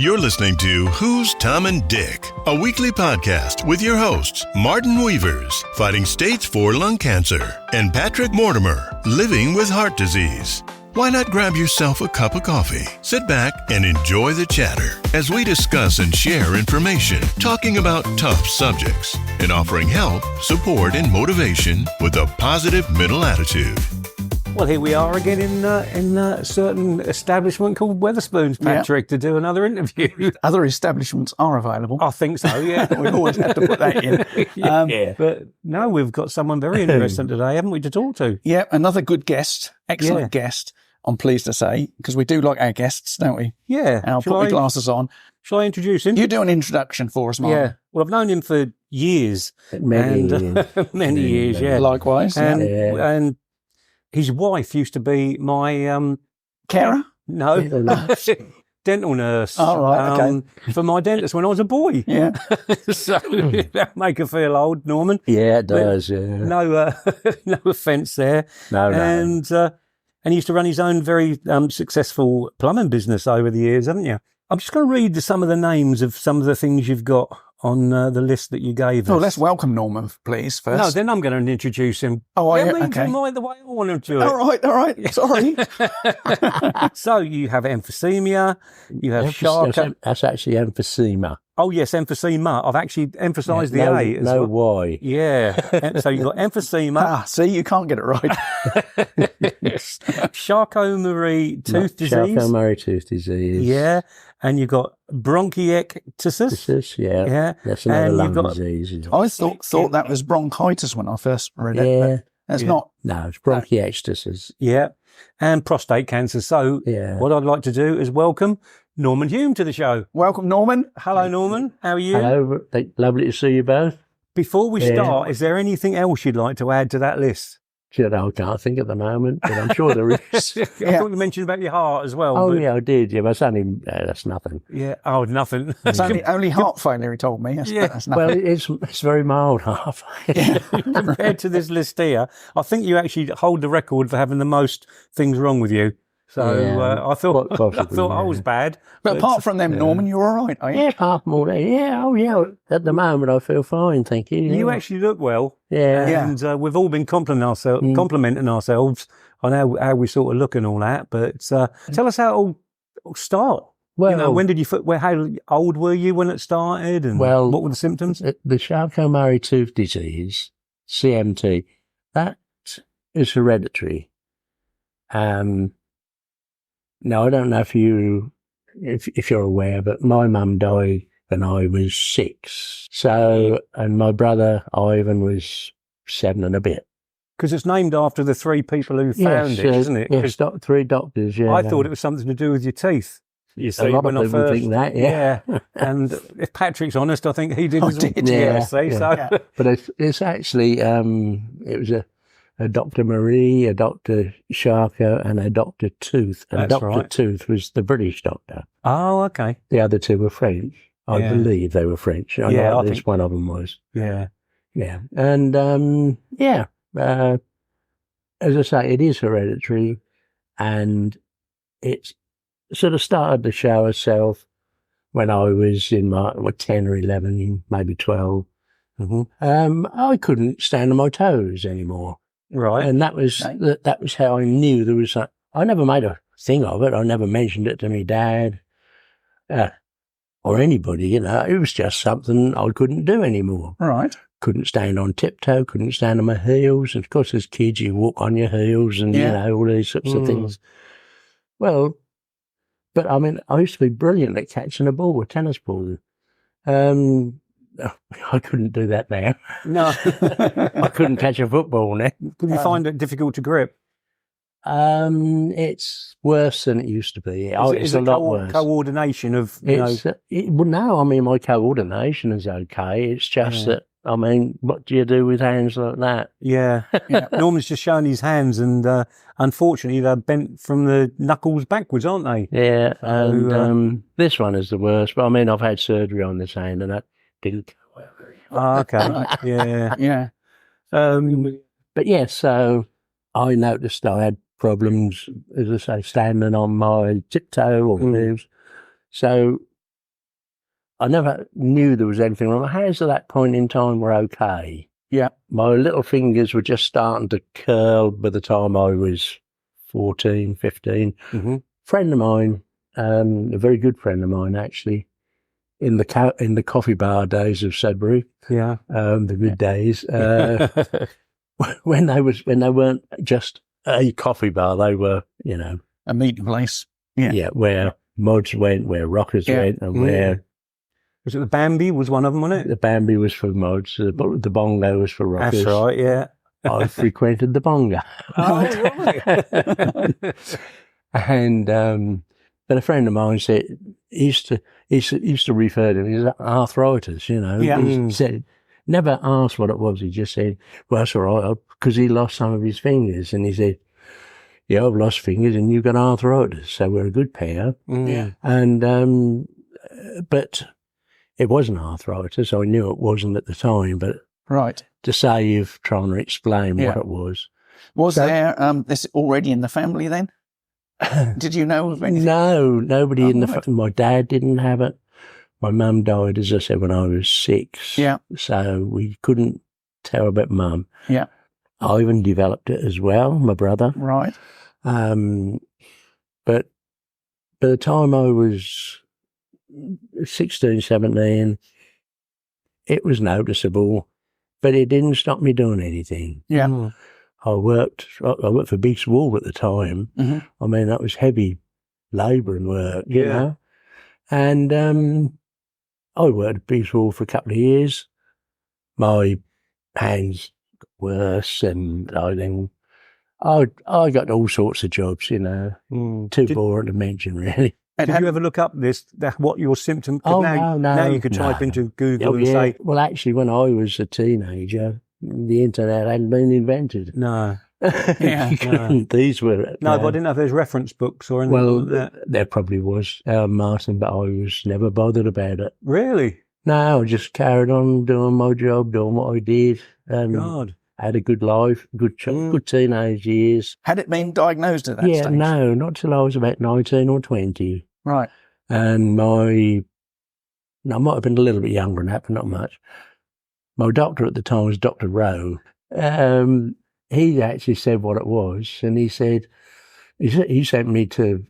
You're listening to Who's Tom and Dick, a weekly podcast with your hosts, Martin Weavers, fighting stage 4 lung cancer, and Patrick Mortimer, living with heart disease. Why not grab yourself a cup of coffee, sit back, and enjoy the chatter as we discuss and share information, talking about tough subjects, and offering help, support, and motivation with a positive mental attitude. Well, here we are again in a certain establishment called Wetherspoons, Patrick, to do another interview. Other establishments are available. I think so, yeah. We always have to put that in. But no, we've got someone very interesting today, haven't we, to talk to? Yeah, another good guest, excellent guest, I'm pleased to say, because we do like our guests, don't we? Yeah. I'll put my glasses on. Shall I introduce him? You do an introduction for us, Mark. Yeah. Well, I've known him for years. Many years, yeah. Likewise. And his wife used to be my... carer? No. Dental nurse. Oh, right, okay. For my dentist when I was a boy. Yeah. So that make her feel old, Norman. Yeah, it does, No offence there. No. And he used to run his own very successful plumbing business over the years, haven't you? I'm just going to read some of the names of some of the things you've got on the list that you gave us. Oh, let's welcome Norman, please, first. No, then I'm going to introduce him. Oh, yeah, okay. The way I want him to do it. All right. Sorry. So you have emphysema, you have Charcot. That's actually emphysema. Oh, yes, emphysema. I've actually emphasised the A as well. Y. Yeah. So you've got emphysema. See, you can't get it right. Charcot-Marie-Tooth Disease. Charcot-Marie-Tooth Disease. Yeah. And you've got bronchiectasis. Yeah. That's another lung disease. I thought that was bronchitis when I first read it. Yeah. That's not. No, it's bronchiectasis. Yeah. And prostate cancer. So what I'd like to do is welcome Norman Hume to the show. Welcome, Norman. Hello, Norman. How are you? Hello. Lovely to see you both. Before we start, is there anything else you'd like to add to that list? I can't think at the moment, but I'm sure there is. I thought you mentioned about your heart as well. Oh, yeah, I did. Yeah, but it's only, that's nothing. Yeah. Oh, nothing. It's only heart failure, he told me. That's nothing. Well, it's very mild heart failure. Compared to this list here, I think you actually hold the record for having the most things wrong with you. So I thought I was bad. But apart from them, Norman, you're all right, are you? Yeah, apart from all that. Yeah, oh yeah. At the moment, I feel fine, thank you. You actually look well. Yeah. And we've all been complimenting ourselves on how we sort of look and all that. But tell us how it all started. Well, when did you? How old were you when it started? And what were the symptoms? The Charcot-Marie-Tooth Disease, CMT, that is hereditary. No, I don't know if you're aware, but my mum died when I was 6. So, and my brother Ivan was 7 and a bit. Because it's named after the 3 people who found it, isn't it? Yes, 3 doctors, yeah. I thought it was something to do with your teeth. You see, a lot of people think that, yeah. And if Patrick's honest, I think he did as well. But it's actually, it was a Dr. Marie, a Dr. Charcot, and a Dr. Tooth. And Dr. Tooth was the British doctor. Oh, okay. The other 2 were French. I believe they were French. I know at least one of them was. Yeah. Yeah. And, as I say, it is hereditary, and it's sort of started to show itself when I was in my 10 or 11, maybe 12. Mm-hmm. I couldn't stand on my toes anymore. Right. And that was how I knew there was I never made a thing of it. I never mentioned it to my dad or anybody, It was just something I couldn't do anymore. Right. Couldn't stand on tiptoe, couldn't stand on my heels. And of course, as kids, you walk on your heels and, all these sorts of things. Well, but I mean, I used to be brilliant at catching a ball, a tennis ball. I couldn't do that now. No. I couldn't catch a football now. Could you find it difficult to grip? It's worse than it used to be. It's a lot worse. Coordination of, no, I mean, my coordination is okay. It's just that, I mean, what do you do with hands like that? Yeah. Norman's just showing his hands, and unfortunately, they're bent from the knuckles backwards, aren't they? Yeah, and this one is the worst. But I mean, I've had surgery on this hand, and that didn't go well very well. Oh, okay. Yeah. But yeah, so I noticed I had problems, as I say, standing on my tiptoe or heels. So I never knew there was anything wrong. My hands at that point in time were okay. Yeah. My little fingers were just starting to curl by the time I was 14, 15. Mm-hmm. Friend of mine, a very good friend of mine, actually, in the coffee bar days of Sudbury. Yeah. The good days. when they weren't just a coffee bar, they were, a meeting place. Yeah. Yeah, where mods went, where rockers went, and where... Was it the Bambi was one of them, wasn't it? The Bambi was for mods, the bongo was for rockers. That's right, yeah. I frequented the bongo. Oh, right. And but a friend of mine said he used to refer to it as arthritis, Yeah. He said, never asked what it was. He just said, well, that's all right, because he lost some of his fingers. And he said, yeah, I've lost fingers and you've got arthritis, so we're a good pair. Yeah. And but it wasn't arthritis. I knew it wasn't at the time, but right. To save trying to explain what it was. Was there this already in the family then? Did you know of anything? No, nobody in the family. My dad didn't have it. My mum died, as I said, when I was 6. Yeah. So we couldn't tell about mum. Yeah. Ivan developed it as well, my brother. Right. But by the time I was 16, 17, it was noticeable, but it didn't stop me doing anything. Yeah. I worked for Big Swall at the time. Mm-hmm. I mean, that was heavy labouring work, you know. And I worked at Big Swall for a couple of years. My hands got worse, and I got all sorts of jobs, Too boring to mention, really. Did you ever look up what your symptoms? Oh, no. Now you could type into Google and say. Well, actually, when I was a teenager, the internet hadn't been invented. No. These were. No, but I didn't know if there's reference books or anything like that. There probably was, Martin, but I was never bothered about it. Really? No, I just carried on doing my job, doing what I did. God. Had a good life, good teenage years. Had it been diagnosed at that stage? No, not till I was about 19 or 20. Right. And I might have been a little bit younger than that, but not much. My doctor at the time was Dr. Rowe. He actually said what it was, and he said, he sent me to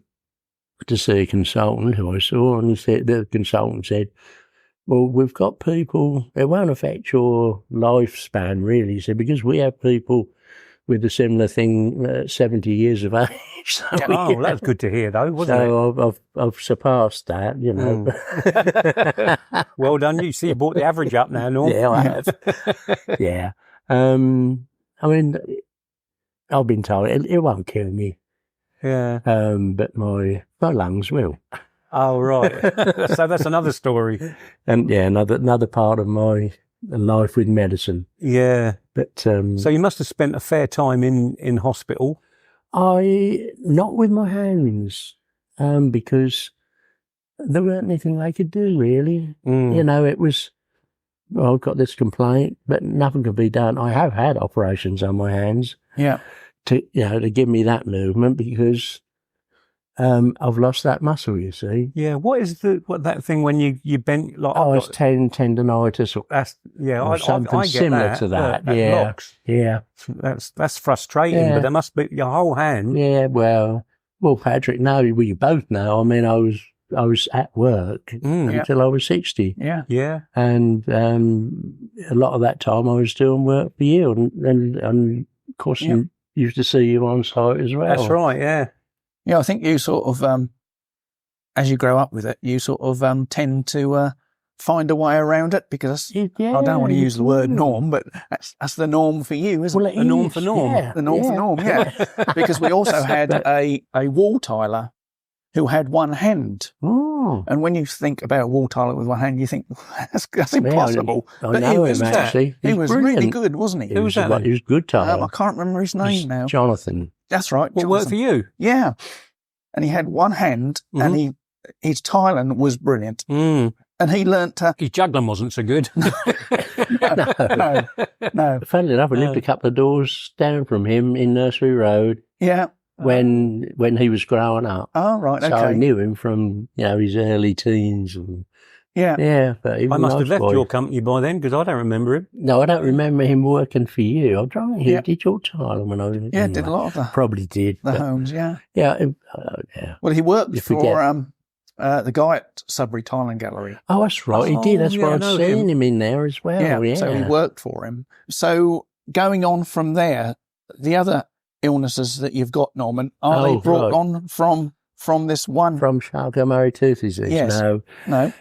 see a consultant who I saw, and the consultant said, well, we've got people, it won't affect your lifespan, really. He said, because we have people with a similar thing 70 years of age. So, well, that's good to hear, though, wasn't it? So I've surpassed that, Well done. You see, you brought the average up now, Norm. Yeah, I have. Yeah. I mean, I've been told it won't kill me. Yeah. But my lungs will. Oh, right. So that's another story. And another part of my life with medicine. Yeah. But so you must have spent a fair time in hospital. Not with my hands, because there weren't anything they could do, really. It was, I've got this complaint, but nothing could be done. I have had operations on my hands. Yeah. To give me that movement, because I've lost that muscle, you see. Yeah, what is that thing when you bend like? Oh, it's tendonitis. Or something I get similar to that. Yeah, locks. Yeah. That's frustrating. But there must be your whole hand. Yeah, well, Patrick, we both know. I mean, I was at work until I was 60. Yeah, yeah, and a lot of that time I was doing work for you, and of course you used to see you on site as well. That's right. Yeah. Yeah, I think you sort of, as you grow up with it, you sort of tend to find a way around it, because I don't want to use the word norm, but that's the norm for you, isn't it? A norm for norm. Yeah. The norm for norm, yeah. Because we also had a wall tiler who had one hand. Oh. And when you think about a wall tiler with one hand, you think, that's impossible. I know him, actually. He was really good, wasn't he? Who was that? He was good tiler. I can't remember his name now. Jonathan. That's right. What worked for you? Yeah. And he had one hand, and his tiling was brilliant. And he learnt to... His juggling wasn't so good. No. Funnily enough, we lived a couple of doors down from him in Nursery Road. Yeah. When he was growing up. Oh, right, okay. So I knew him from, his early teens and Yeah. Yeah, but he was I must a have nice left boy. your company by then because I don't remember him. No, I don't remember him working for you. I'm trying to think, Yeah. did your time when I was... Yeah, did a lot of Probably did. the homes, yeah. Yeah, yeah. Well, he worked You for forget. the guy at Sudbury Thailand Gallery. Oh, that's right. He did. That's yeah, why I I've know seen him in there as well. Yeah. So he worked for him. So going on from there, the other illnesses that you've got, Norman, are they brought on from this one? From Charcot-Marie-Tooth Disease? Yes. No.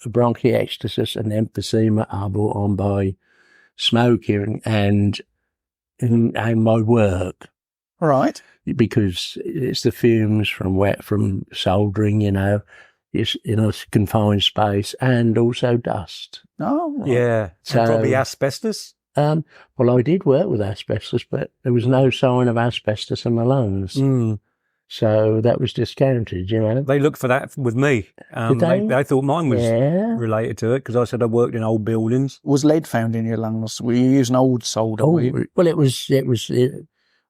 Bronchiectasis and emphysema are brought on by smoking and my work. Right. Because it's the fumes from soldering, it's in a confined space, and also dust. Oh, right. Yeah. So, and probably asbestos. Well, I did work with asbestos, but there was no sign of asbestos in my lungs. So that was discounted, They looked for that with me. They thought mine was related to it because I said I worked in old buildings. Was lead found in your lungs? Were you using old solder? Well, it was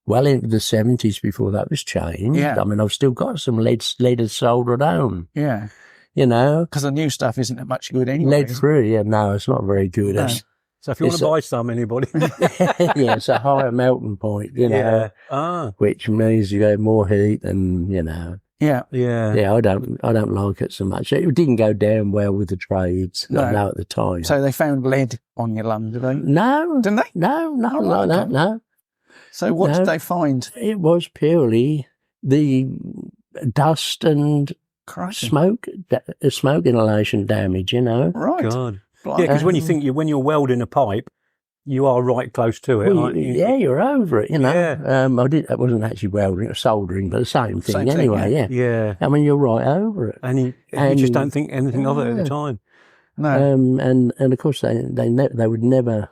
well into the 70s before that was changed. Yeah. I mean, I've still got some leaded solder at home. Yeah. Because the new stuff isn't much good anyway. Lead free, no, it's not very good. No. So if you want to buy some, anybody. Yeah, it's a higher melting point, which means you get more heat and, Yeah. Yeah, I don't like it so much. It didn't go down well with the trades, I know at the time. So they found lead on your lung, did they? No. Didn't they? No, nothing like that, no. So what did they find? It was purely the dust and smoke inhalation damage, Right. God. Yeah, because when you think when you're welding a pipe, you are right close to it, aren't you? Yeah, you're over it, Yeah. I wasn't actually welding, it was soldering, but the same thing anyway, Yeah. I mean, you're right over it. And you just don't think anything of it at the time. No. And of course they would never,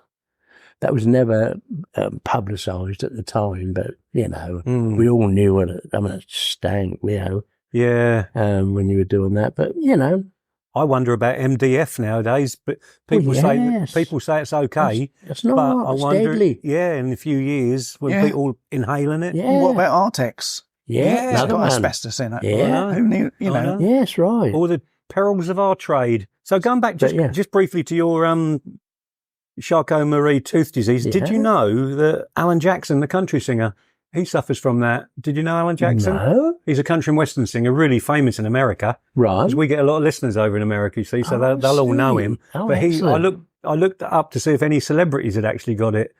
that was never publicised at the time, but, we all knew it. I mean, it stank, Yeah. when you were doing that, but, I wonder about MDF nowadays, but people say it's okay. It's not. But It's I wonder, deadly. Yeah, in a few years when people inhaling it. Yeah. What about Artex? Yeah, It's got asbestos in it. Yeah. Who knew? Yes, right. All the perils of our trade. So going back just briefly to your Charcot-Marie-Tooth Disease, did you know that Alan Jackson, the country singer, he suffers from that? Did you know Alan Jackson? No. He's a country and western singer, really famous in America. Right. Because we get a lot of listeners over in America, you see, so they'll all know him. Oh, but excellent. I looked up to see if any celebrities had actually got it,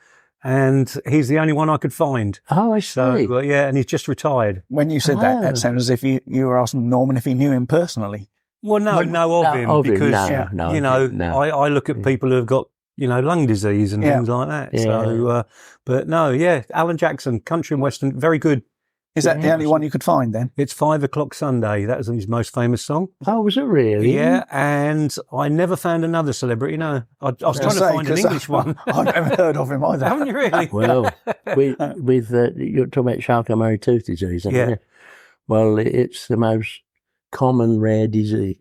and he's the only one I could find. Oh, I see. So, and he's just retired. When you said that sounded as if you were asking Norman if he knew him personally. Well, no, of him, because, I look at people who have got, lung disease and things like that. Yeah. So, but no, Alan Jackson, country and western, very good. Is that the only one you could find then? It's 5 o'clock Sunday. That was his most famous song. Oh, was it really? Yeah, and I never found another celebrity. No, I was trying to find an English one. I've never heard of him either. Haven't you really? Well, with you're talking about Charcot-Marie-Tooth Disease, aren't you? Well, it's the most common rare disease.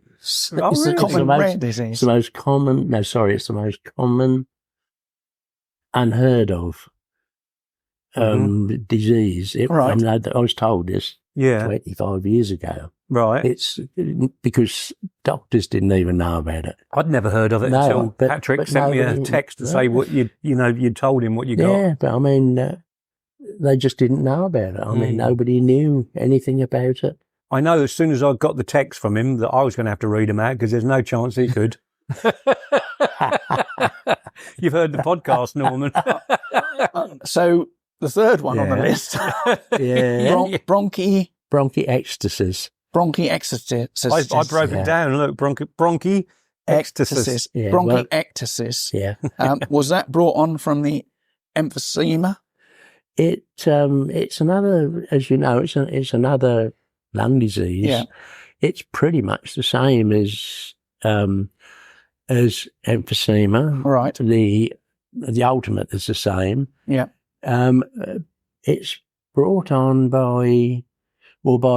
Oh, It's really? the disease. It's the most common. No, sorry, it's the most common, unheard of disease. Right. I was told this 25 years ago. Right. It's because doctors didn't even know about it. I'd never heard of it until Patrick sent me a text to say what you'd told him what you got. Yeah, but I mean, they just didn't know about it. I mean, nobody knew anything about it. I know as soon as I got the text from him that I was going to have to read them out because there's no chance he could. You've heard the podcast, Norman. So the third one on the list. Bronchiectasis. Bronchiectasis. I broke it down. Look, bronchiectasis. Yeah, Bronchiectasis. Was that brought on from the emphysema? It's another, as you know, it's another lung disease. Yeah. It's pretty much the same as emphysema. Right. The ultimate is the same. Yeah. It's brought on by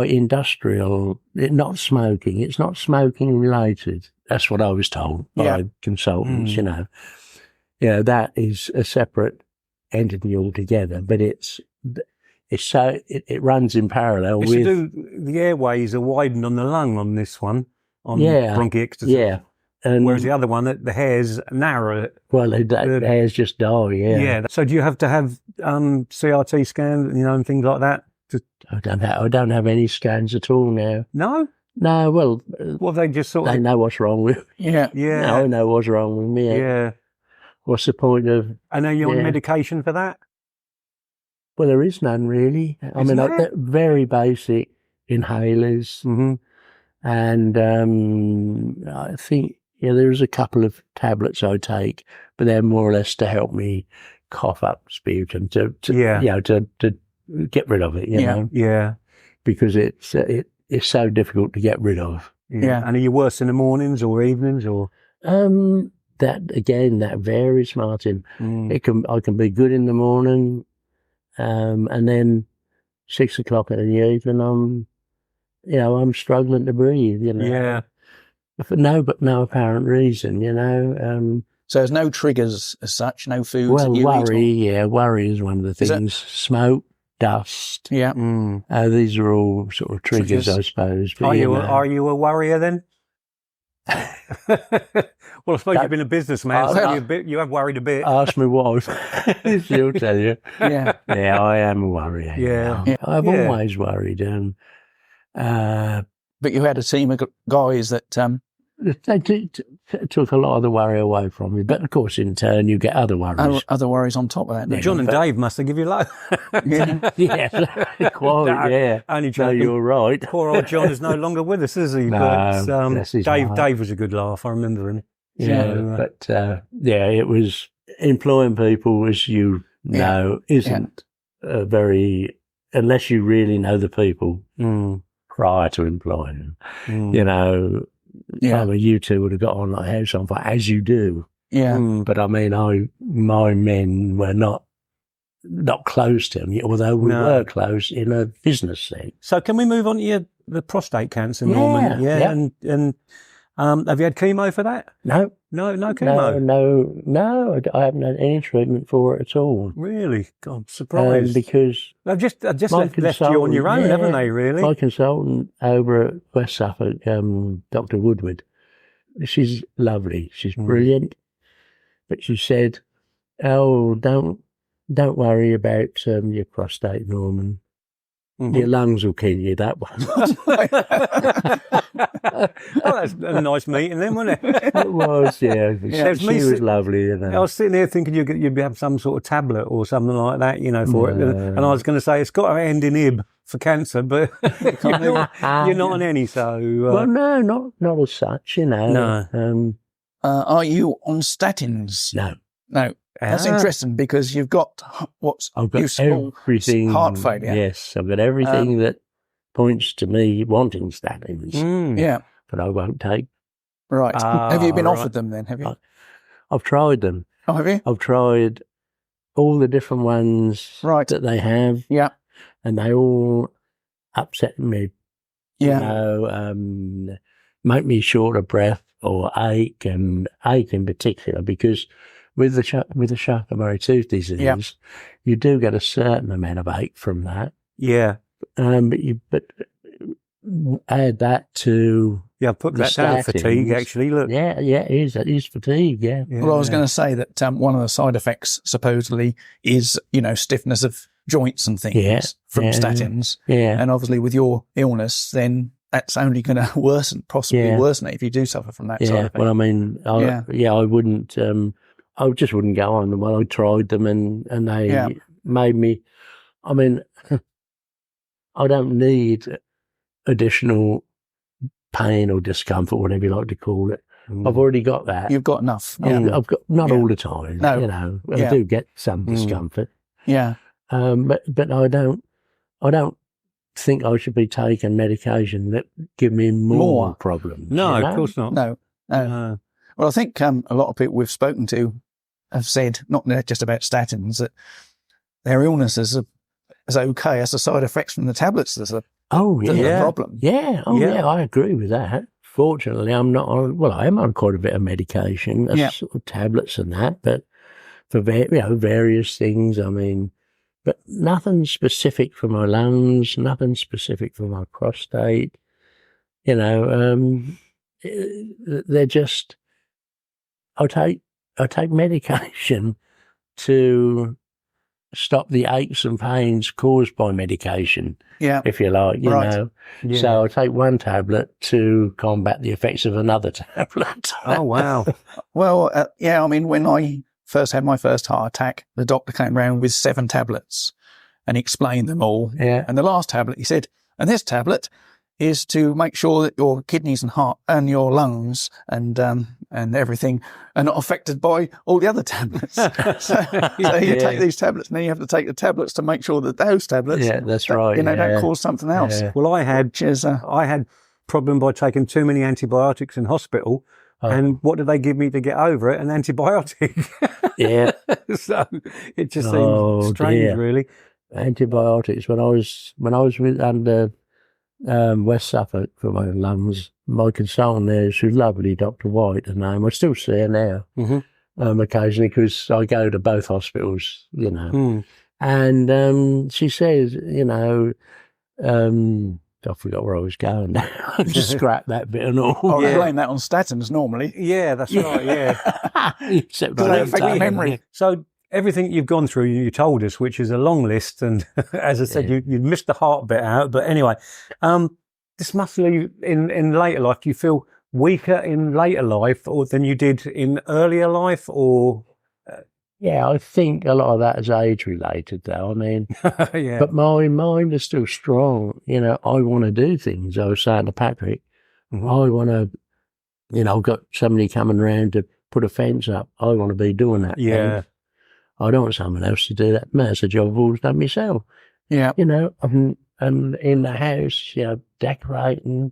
industrial, not smoking. It's not smoking related. That's what I was told by consultants, that is a separate entity altogether, but it runs in parallel with... The airways are widened on the lung on this one. on bronchiectasis. Yeah. And whereas the other one, the hairs narrow it. Well, the hairs just die, Yeah. So do you have to have CRT scans, and things like that? I don't have any scans at all now. No? No, well... they just sort of... They know what's wrong with me. Yeah. No, I know what's wrong with me. Yeah. What's the point of... And are you on medication for that? Well, there is none, really. Very basic inhalers. Mm-hmm. And I think, there's a couple of tablets I take, but they're more or less to help me cough up sputum, to get rid of it, you know? Yeah. Because it's so difficult to get rid of. Yeah. And are you worse in the mornings or evenings or? That varies, Martin. I can be good in the morning, and then 6 o'clock in the evening, I'm struggling to breathe, Yeah. For no apparent reason, So there's no triggers as such, no foods. Well, worry is one of the things. Smoke, dust. Yeah. These are all sort of triggers. I suppose. But, are you a worrier then? Well, I suppose you've been a businessman, so you have worried a bit. Ask my wife. She'll tell you. Yeah. Yeah, I am a worrier. Yeah. I've always worried. But you had a team of guys that... They took a lot of the worry away from me. But, of course, in turn, you get other worries. Other worries on top of that. John and Dave must have given you low. Yeah, quite, yeah. Only no, you're right. Poor old John is no longer with us, is he? No, but Dave was a good laugh. I remember him. Yeah, it was... Employing people, as you know, isn't very... Unless you really know the people prior to employing them, you two would have got on like a house on fire, as you do. Yeah. But I mean, my men were not close to him, although we were close in a business sense. So can we move on to the prostate cancer, Norman? Yeah. And have you had chemo for that? No. No chemo? No, I haven't had any treatment for it at all. Really? God, I'm surprised. Because they've just left you on your own, haven't they, really? My consultant over at West Suffolk, Dr. Woodward, she's lovely. She's brilliant. But she said, don't worry about your prostate, Norman. Mm-hmm. Your lungs will kill you, that one. Oh, that's a nice meeting then, wasn't it? It was, yeah. She was lovely. I was sitting there thinking you'd have some sort of tablet or something like that, for it. And I was going to say, it's got to end in ib for cancer, but you're not on any, so... well, no, not as such, No. Are you on statins? No. That's interesting because you've got I've got everything, heart failure. Yes, I've got everything that points to me wanting statins. Yeah. But I won't take. Right. Have you been offered them then, have you? I've tried them. Oh, have you? I've tried all the different ones that they have. Yeah. And they all upset me. Yeah. Make me short of breath or ache in particular, because with the Charcot-Marie-Tooth Disease, you do get a certain amount of ache from that. Yeah. But add that to put that down, fatigue. Actually, look. Yeah, it is fatigue. Yeah. Well, I was going to say that one of the side effects supposedly is stiffness of joints and things from statins. Yeah. And obviously, with your illness, then that's only going to possibly worsen it if you do suffer from that side effect. Well, I mean, I wouldn't. I just wouldn't go on them. Well, I tried them and they made me, I mean, I don't need additional pain or discomfort, whatever you like to call it. I've already got that. You've got enough. I've got, not all the time, No. I do get some discomfort. Yeah. But I don't think I should be taking medication that give me more problems. No, of course not. No. Well, I think a lot of people we've spoken to have said, not just about statins, that their illness is okay as the side effects from the tablets. That's the problem. Yeah. I agree with that. Fortunately, I'm not on, well, I am on quite a bit of medication, sort of tablets and that, but for various things, I mean, but nothing specific for my lungs, nothing specific for my prostate, they're just, I take medication to stop the aches and pains caused by medication, if you like, you know. Yeah. So I take one tablet to combat the effects of another tablet. Oh, wow. Well, I mean, when I first had my first heart attack, the doctor came round with 7 tablets and explained them all. Yeah. And the last tablet, he said, and this tablet is to make sure that your kidneys and heart and your lungs and everything are not affected by all the other tablets. so you take these tablets, and then you have to take the tablets to make sure that those tablets, don't cause something else. Yeah. Well, I had problem by taking too many antibiotics in hospital. And what did they give me to get over it? An antibiotic. Yeah. So it just seems strange, really. Antibiotics. When I was under West Suffolk for my lungs, my consultant there, she was lovely, Dr. White, her name. I still see her now, occasionally, because I go to both hospitals, you know. And she says, you know, I forgot where I was going now. Just scrap that bit and all. Oh, I blame that on statins normally. Yeah, that's right, yeah. Except they affect your memory. So everything you've gone through, you told us, which is a long list. And as I said, you missed the heart bit out. But anyway, this must leave in later life. Do you feel weaker in later life than you did in earlier life, or... Yeah, I think a lot of that is age-related, though. I mean, but my mind is still strong. You know, I want to do things. I was saying to Patrick, I want to, you know, I've got somebody coming around to put a fence up. I want to be doing that. Yeah. And I don't want someone else to do that. That's a job I've always done myself. Yeah. You know, and in the house, you know, decorating.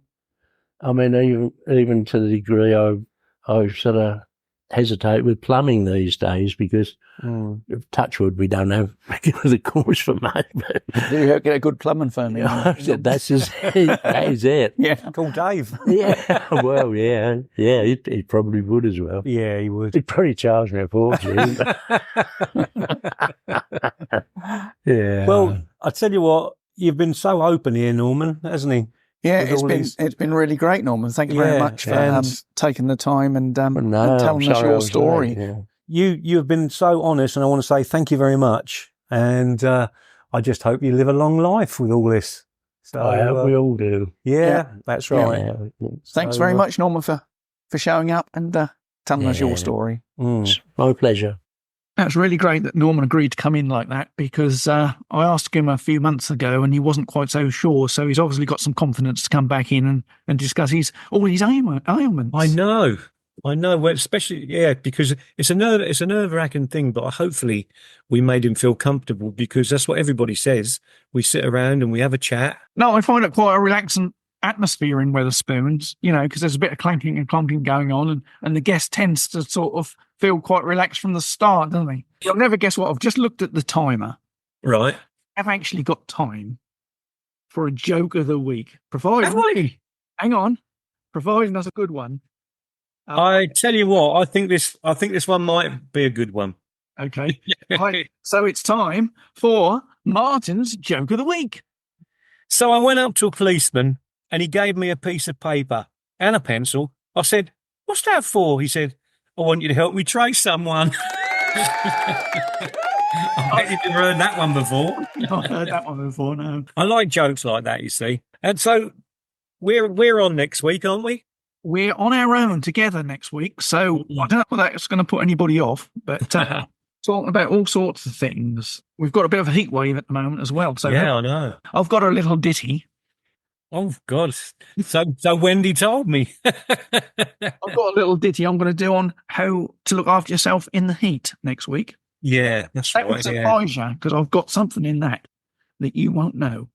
I mean, even to the degree I sort of hesitate with plumbing these days because, touch wood, we don't have the course for much. Do you get a good plumbing firm? That is it. Yeah, call Dave. Yeah, well, yeah, he probably would as well. Yeah, he would. He'd probably charge me a fortune. Yeah. Well, I tell you what, you've been so open here, Norman, hasn't he? Yeah, it's been really great, Norman. Thank you very much for taking the time and telling us your story. Right, yeah. You've been so honest, and I want to say thank you very much. And I just hope you live a long life with all this. So I hope we all do. Yeah, that's right. Yeah. Thanks very much, Norman, for showing up and telling us your story. It's my pleasure. That's really great that Norman agreed to come in like that, because I asked him a few months ago and he wasn't quite so sure. So he's obviously got some confidence to come back in and discuss all his ailments. I know. Well, especially, because it's a nerve-wracking thing, but hopefully we made him feel comfortable, because that's what everybody says. We sit around and we have a chat. No, I find it quite a relaxing atmosphere in Wetherspoons, you know, because there's a bit of clanking and clonking going on, and the guest tends to sort of feel quite relaxed from the start, doesn't he? You'll never guess what. I've just looked at the timer. Right. I've actually got time for a joke of the week. Hang on. Providing that's a good one. I tell you what, I think this one might be a good one. Okay. So it's time for Martin's joke of the week. So I went up to a policeman and he gave me a piece of paper and a pencil. I said, "What's that for?" He said, "I want you to help me trace someone." I bet you've never heard that one before. Not heard that one before, no. I like jokes like that, you see. And so we're on next week, aren't we? We're on our own together next week. So I don't know whether that's going to put anybody off, but talking about all sorts of things. We've got a bit of a heat wave at the moment as well. So yeah, I know. I've got a little ditty. Oh, God. So Wendy told me. I've got a little ditty I'm going to do on how to look after yourself in the heat next week. Yeah, that's that right. That will surprise you, because I've got something in that you won't know.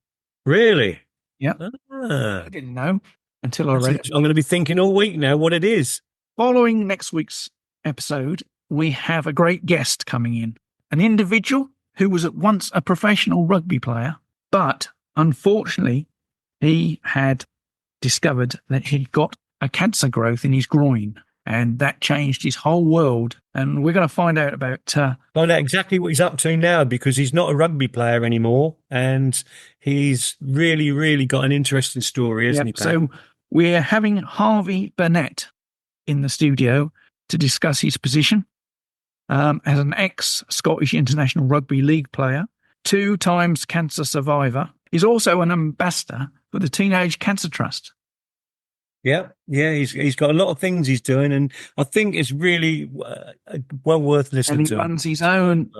Really? Yeah. I didn't know until I read it. I'm going to be thinking all week now what it is. Following next week's episode, we have a great guest coming in. An individual who was at once a professional rugby player, but unfortunately, he had discovered that he'd got a cancer growth in his groin, and that changed his whole world. And we're going to find out about... find out exactly what he's up to now, because he's not a rugby player anymore, and he's really, really got an interesting story, hasn't he, Pat? So We're having Harvey Burnett in the studio to discuss his position as an ex-Scottish International Rugby League player, 2 times cancer survivor. He's also an ambassador for the Teenage Cancer Trust. Yeah, he's got a lot of things he's doing, and I think it's really well worth listening to. And he runs his own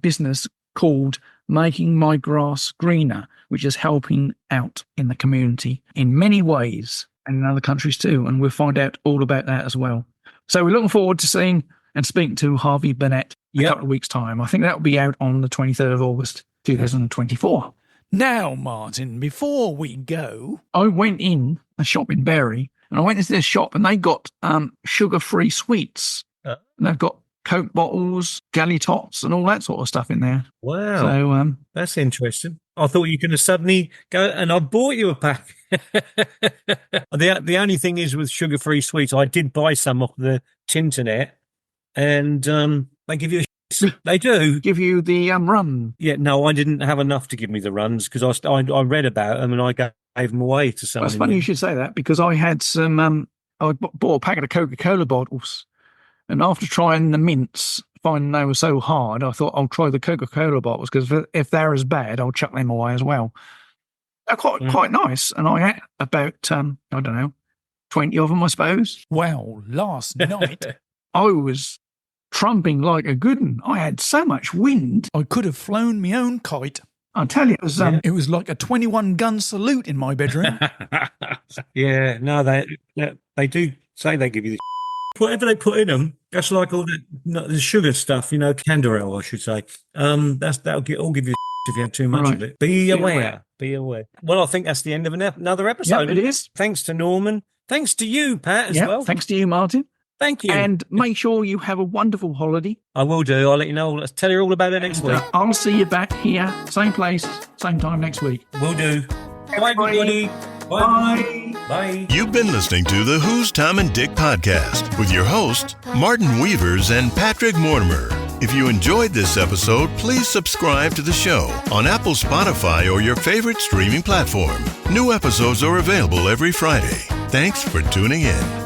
business called Making My Grass Greener, which is helping out in the community in many ways and in other countries too, and we'll find out all about that as well. So we're looking forward to seeing and speaking to Harvey Burnett in a couple of weeks' time. I think that will be out on the 23rd of August, 2024. Now, Martin, before we go... I went in a shop in Bury, and I went into this shop, and they got sugar-free sweets. And they've got Coke bottles, jelly tots, and all that sort of stuff in there. Wow. So that's interesting. I thought you were going to suddenly go, and I bought you a pack. The only thing is with sugar-free sweets, I did buy some off the Tinternet, and they give you they do give you the run. Yeah, no, I didn't have enough to give me the runs because I read about them and I gave them away to someone. It's funny you should say that because I had some. I bought a packet of Coca-Cola bottles, and after trying the mints, finding they were so hard, I thought I'll try the Coca-Cola bottles because if they're as bad, I'll chuck them away as well. They're quite nice, and I had about 20 of them, I suppose. Well, last night I was trumping like a good one. I had so much wind. I could have flown my own kite. I tell you, it was like a 21-gun salute in my bedroom. Yeah, no, they do say they give you the whatever they put in them. That's like all the sugar stuff, Canderel, I should say. That'll give you if you have too much of it. Be aware. Well, I think that's the end of another episode. Yep, it is. Thanks to Norman. Thanks to you, Pat, as well. Thanks to you, Martin. Thank you. And make sure you have a wonderful holiday. I will do. I'll let you know. I'll tell you all about it next week. I'll see you back here, same place, same time next week. Will do. Bye, everybody. Bye. Bye. You've been listening to the Who's Tom and Dick podcast with your hosts, Martin Weavers and Patrick Mortimer. If you enjoyed this episode, please subscribe to the show on Apple, Spotify, or your favorite streaming platform. New episodes are available every Friday. Thanks for tuning in.